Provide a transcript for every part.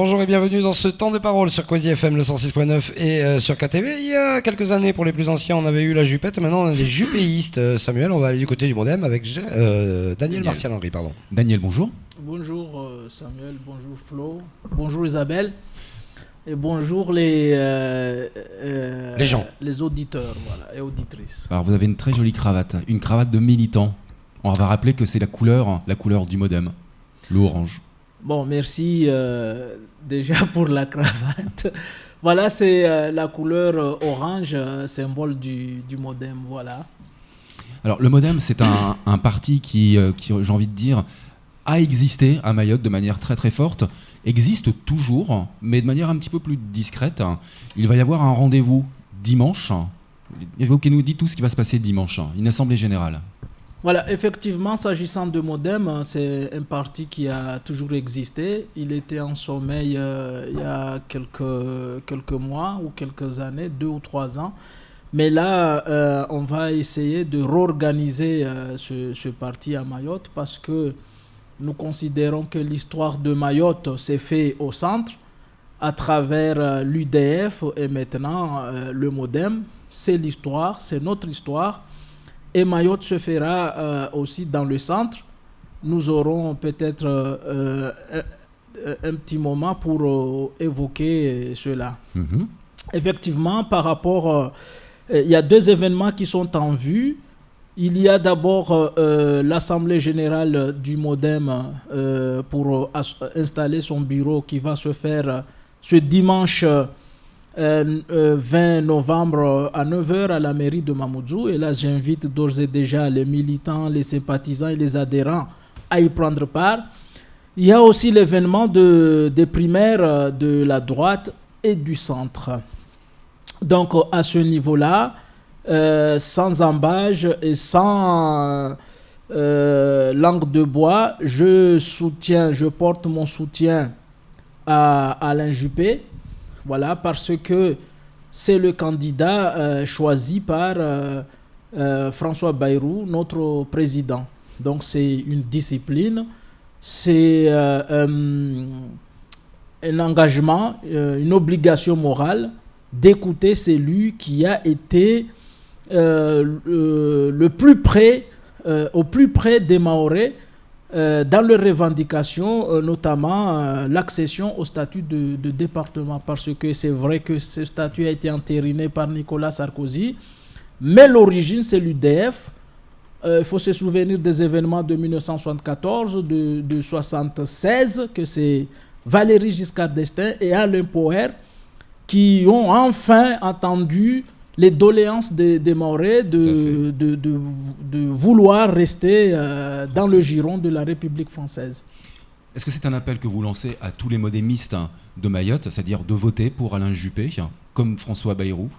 Bonjour et bienvenue dans ce temps de parole sur Quasi FM le 106.9 et sur KTV. Il y a quelques années, pour les plus anciens, on avait eu la jupette, maintenant on a des jupéistes. Samuel, on va aller du côté du modem avec Daniel Martial-Henry, pardon. Daniel, bonjour. Bonjour Samuel, bonjour Flo, bonjour Isabelle et bonjour les gens, les auditeurs et auditrices. Alors vous avez une très jolie cravate, une cravate de militant. On va rappeler que c'est la couleur du modem, l'orange. Bon, merci déjà pour la cravate. Voilà, c'est la couleur orange, symbole du modem, voilà. Alors le modem, c'est un parti qui, j'ai envie de dire, a existé à Mayotte de manière très très forte, existe toujours, mais de manière un petit peu plus discrète. Il va y avoir un rendez-vous dimanche. Évoquez-nous, dites tout ce qui va se passer dimanche, une assemblée générale. Voilà, effectivement, s'agissant de Modem, c'est un parti qui a toujours existé. Il était en sommeil il y a quelques mois ou quelques années, 2 ou 3 ans. Mais là, on va essayer de réorganiser ce parti à Mayotte parce que nous considérons que l'histoire de Mayotte s'est faite au centre à travers l'UDF et maintenant le Modem. C'est l'histoire, c'est notre histoire. Et Mayotte se fera aussi dans le centre. Nous aurons peut-être un petit moment pour évoquer cela. Mm-hmm. Effectivement, par rapport... il y a 2 événements qui sont en vue. Il y a d'abord l'Assemblée générale du Modem pour installer son bureau qui va se faire ce dimanche 20 novembre à 9h à la mairie de Mamoudzou. Et là, j'invite d'ores et déjà les militants, les sympathisants et les adhérents à y prendre part. Il y a aussi l'événement des primaires de la droite et du centre. Donc, à ce niveau-là, sans embâche et sans langue de bois, je porte mon soutien à Alain Juppé. Voilà, parce que c'est le candidat choisi par François Bayrou, notre président. Donc c'est une discipline, c'est un engagement, une obligation morale d'écouter celui qui a été le plus près, au plus près des Mahorais, dans leurs revendications, notamment l'accession au statut de département, parce que c'est vrai que ce statut a été entériné par Nicolas Sarkozy, mais l'origine c'est l'UDF. Il faut se souvenir des événements de 1974, de 1976, que c'est Valéry Giscard d'Estaing et Alain Poher qui ont enfin entendu les doléances des Mahorais de vouloir rester dans le giron de la République française. Est-ce que c'est un appel que vous lancez à tous les modémistes de Mayotte, c'est-à-dire de voter pour Alain Juppé, comme François Bayrou?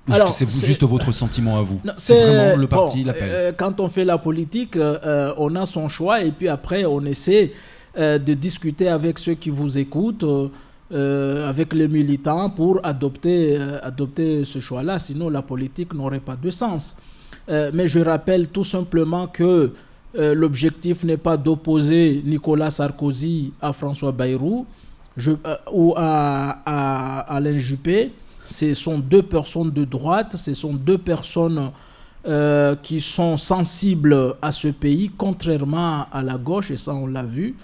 Ou est-ce que c'est juste votre sentiment à vous? Non, c'est vraiment le parti, l'appel. Quand on fait la politique, on a son choix et puis après on essaie de discuter avec ceux qui vous écoutent, avec les militants pour adopter ce choix-là. Sinon, la politique n'aurait pas de sens. Mais je rappelle tout simplement que l'objectif n'est pas d'opposer Nicolas Sarkozy à François Bayrou ou à Alain Juppé. Ce sont 2 personnes de droite, ce sont 2 personnes qui sont sensibles à ce pays, contrairement à la gauche, et ça on l'a vu.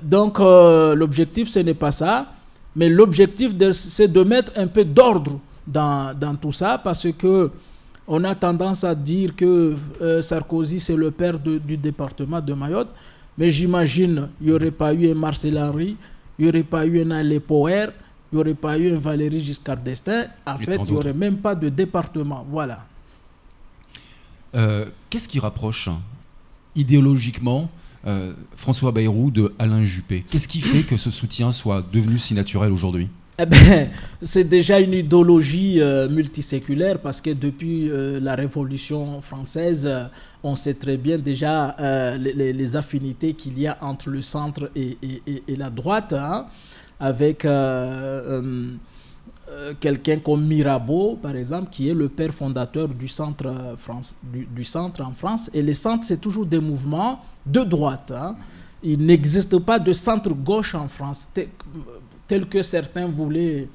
Donc l'objectif ce n'est pas ça, mais l'objectif c'est de mettre un peu d'ordre dans tout ça, parce que on a tendance à dire que Sarkozy c'est le père du département de Mayotte, mais j'imagine il n'y aurait pas eu un Marcel Henry, il n'y aurait pas eu un Alain Poher, il n'y aurait pas eu un Valéry Giscard d'Estaing. En fait, il n'y aurait même pas de département. Voilà. Qu'est-ce qui rapproche idéologiquement François Bayrou de Alain Juppé? Qu'est-ce qui fait que ce soutien soit devenu si naturel aujourd'hui? C'est déjà une idéologie multiséculaire, parce que depuis la Révolution française, on sait très bien déjà les affinités qu'il y a entre le centre et la droite, hein, avec quelqu'un comme Mirabeau, par exemple, qui est le père fondateur du centre, du centre en France. Et les centres, c'est toujours des mouvements de droite. Hein. il n'existe pas de centre-gauche en France, tel que certains voulaient.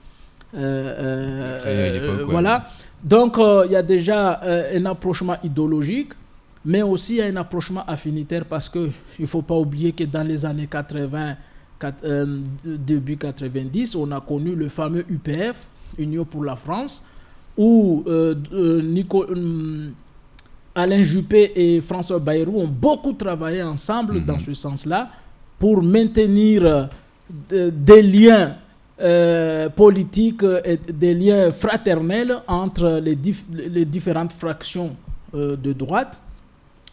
Voilà. Donc, il y a déjà un approchement idéologique, mais aussi il y a un approchement affinitaire parce qu'il ne faut pas oublier que dans les années 80, début 90, on a connu le fameux UPF, Union pour la France, où Alain Juppé et François Bayrou ont beaucoup travaillé ensemble dans ce sens-là pour maintenir des liens politiques et des liens fraternels entre les différentes fractions de droite.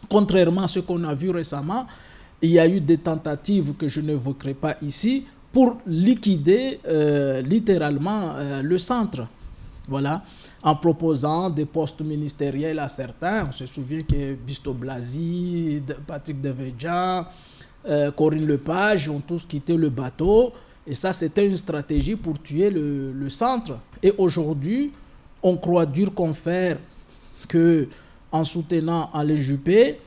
Contrairement à ce qu'on a vu récemment, il y a eu des tentatives que je n'évoquerai pas ici pour liquider littéralement le centre. Voilà, en proposant des postes ministériels à certains. On se souvient que Bisto Blasi, Patrick Devedjian, Corinne Lepage ont tous quitté le bateau. Et ça, c'était une stratégie pour tuer le centre. Et aujourd'hui, on croit dur comme fer qu'en soutenant Alain Juppé,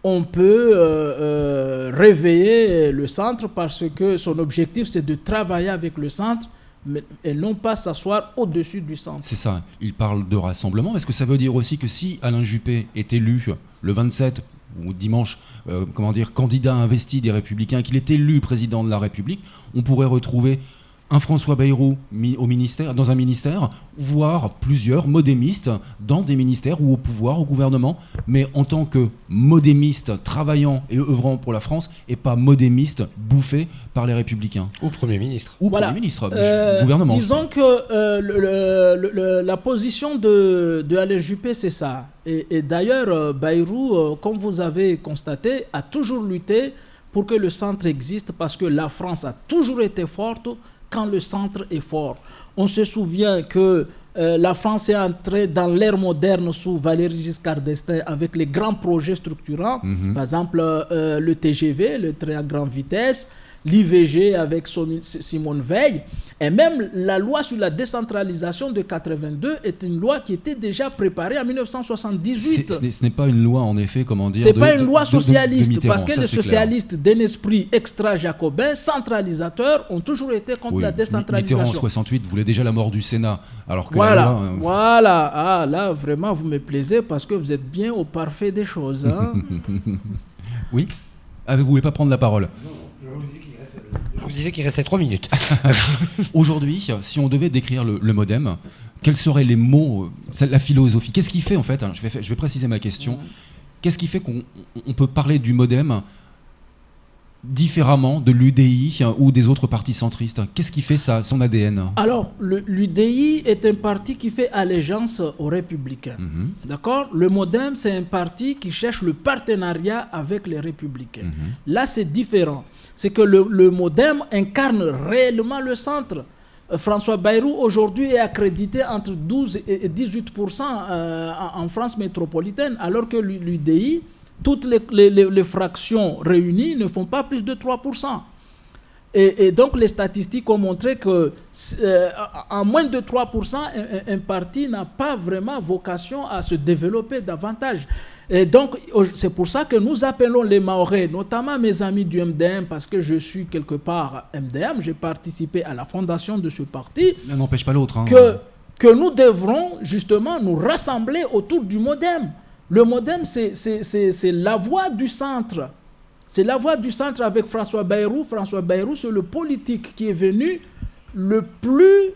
on peut réveiller le centre parce que son objectif, c'est de travailler avec le centre et non pas s'asseoir au-dessus du centre. C'est ça, il parle de rassemblement. Est-ce que ça veut dire aussi que si Alain Juppé est élu le 27 ou dimanche, candidat investi des Républicains, qu'il est élu président de la République, on pourrait retrouver un François Bayrou dans un ministère, voire plusieurs modémistes dans des ministères ou au pouvoir, au gouvernement, mais en tant que modémistes travaillant et œuvrant pour la France et pas modémistes bouffés par les Républicains. Ou Premier ministre. Ou Premier ministre, gouvernement. Disons que la position de Alain Juppé, c'est ça. Et d'ailleurs, Bayrou, comme vous avez constaté, a toujours lutté pour que le centre existe parce que la France a toujours été forte quand le centre est fort. On se souvient que la France est entrée dans l'ère moderne sous Valéry Giscard d'Estaing avec les grands projets structurants, par exemple le TGV, le train à grande vitesse, l'IVG avec Simone Veil, et même la loi sur la décentralisation de 82 est une loi qui était déjà préparée en 1978. Ce n'est pas une loi, en effet, c'est pas une loi socialiste, parce que les socialistes d'un esprit extra-jacobin, centralisateurs, ont toujours été contre la décentralisation. Mitterrand en 68 voulait déjà la mort du Sénat, alors que voilà. Ah, là, vraiment, vous me plaisez parce que vous êtes bien au parfait des choses. Hein. Oui. Vous voulez pas prendre la parole? Je vous disais qu'il restait 3 minutes. Aujourd'hui, si on devait décrire le MoDem, quels seraient les mots, la philosophie? Qu'est-ce qui fait, en fait, je vais préciser ma question, qu'est-ce qui fait qu'on peut parler du MoDem différemment de l'UDI ou des autres partis centristes? Qu'est-ce qui fait ça, son ADN? Alors, l'UDI est un parti qui fait allégeance aux Républicains. D'accord? Le MoDem, c'est un parti qui cherche le partenariat avec les Républicains. Là, c'est différent. C'est que le MoDem incarne réellement le centre. François Bayrou, aujourd'hui, est accrédité entre 12 et 18% en France métropolitaine, alors que l'UDI, toutes les fractions réunies ne font pas plus de 3%. Et donc, les statistiques ont montré qu'en moins de 3%, un parti n'a pas vraiment vocation à se développer davantage. Et donc, c'est pour ça que nous appelons les Mahorais, notamment mes amis du MDM, parce que je suis quelque part MDM, j'ai participé à la fondation de ce parti. L'un n'empêche pas l'autre. Que nous devrons justement nous rassembler autour du MoDem. Le MoDem, c'est la voix du centre. C'est la voix du centre avec François Bayrou. François Bayrou, c'est le politique qui est venu le plus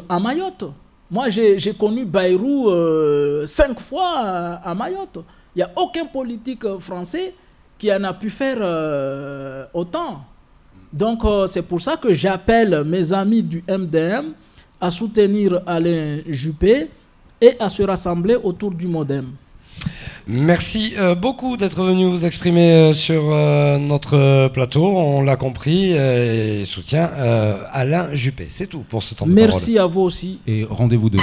à Mayotte. Moi, j'ai connu Bayrou 5 fois à Mayotte. Il n'y a aucun politique français qui en a pu faire autant. Donc, c'est pour ça que j'appelle mes amis du MDM à soutenir Alain Juppé et à se rassembler autour du MoDem. Merci beaucoup d'être venu vous exprimer sur notre plateau. On l'a compris et soutient Alain Juppé. C'est tout pour ce temps de parole. Merci à vous aussi. Et rendez-vous demain.